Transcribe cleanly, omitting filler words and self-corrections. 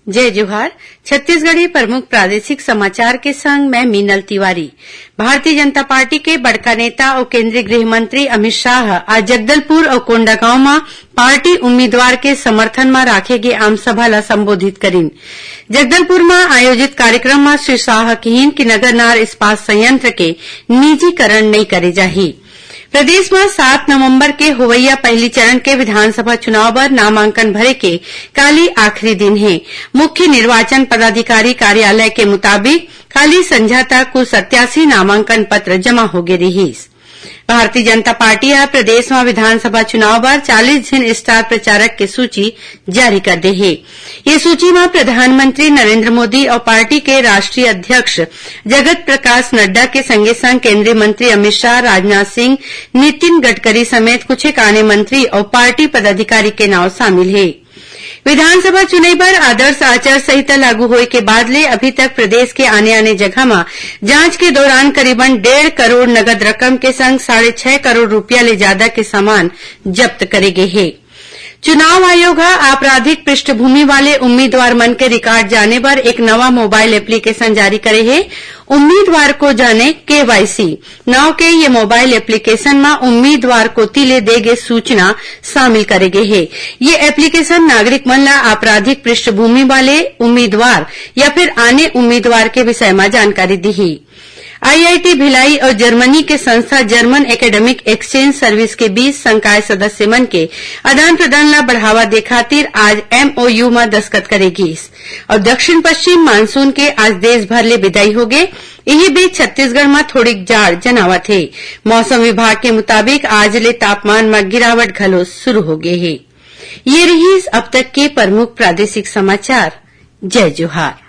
जय जोहार। छत्तीसगढ़ी प्रमुख प्रादेशिक समाचार के संग मैं मीनल तिवारी। भारतीय जनता पार्टी के बड़का नेता और केंद्रीय गृह मंत्री अमित शाह आज जगदलपुर और कोंडागांव में पार्टी उम्मीदवार के समर्थन में राखे गे आम सभा ला संबोधित करीन। जगदलपुर में आयोजित कार्यक्रम में श्री शाह कहीन कि नगरनार इस्पात संयंत्र के निजीकरण नहीं करे जाही। प्रदेश में 7 नवंबर के होवैया पहली चरण के विधानसभा चुनाव पर नामांकन भरे के काली आखिरी दिन है। मुख्य निर्वाचन पदाधिकारी कार्यालय के मुताबिक काली संझा तक कुल 87 नामांकन पत्र जमा हो गए रहीस। भारतीय जनता पार्टी प्रदेश में विधानसभा चुनाव पर 40 जन स्टार प्रचारक की सूची जारी कर दे है। ये सूची में प्रधानमंत्री नरेंद्र मोदी और पार्टी के राष्ट्रीय अध्यक्ष जगत प्रकाश नड्डा के संगे संग केंद्रीय मंत्री अमित शाह, राजनाथ सिंह, नितिन गडकरी समेत कुछ आने मंत्री और पार्टी पदाधिकारी के नाम शामिल है। विधानसभा चुनाव पर आदर्श आचार संहिता लागू होए के बाद ले अभी तक प्रदेश के आने जगह में जांच के दौरान करीबन 1.5 करोड़ नगद रकम के संग 6.5 करोड़ रुपया ले ज्यादा के सामान जब्त करे गए है। चुनाव आयोग आपराधिक पृष्ठभूमि वाले उम्मीदवार मन के रिकॉर्ड जाने पर एक नवा मोबाइल एप्लीकेशन जारी करे है। उम्मीदवार को जाने केवाईसी नाव के ये मोबाइल एप्लीकेशन में उम्मीदवार को तिले देगे सूचना शामिल करे गए है। ये एप्लीकेशन नागरिक मन ला आपराधिक पृष्ठभूमि वाले उम्मीदवार या फिर आने उम्मीदवार के विषय में जानकारी दी। आईआईटी भिलाई और जर्मनी के संस्था जर्मन एकेडमिक एक्सचेंज सर्विस के बीच संकाय सदस्य मन के आदान प्रदान ला बढ़ावा दे खातिर आज एमओयू में दस्तखत करेगी। और दक्षिण पश्चिम मानसून के आज देश भर ले विदाई हो गए। यही बीच छत्तीसगढ़ में थोड़ी जाड़ जनावत है। मौसम विभाग के मुताबिक आज ले तापमान में गिरावट घलो शुरू हो गए है। ये रही अब तक के प्रमुख प्रादेशिक समाचार। जय जोहार।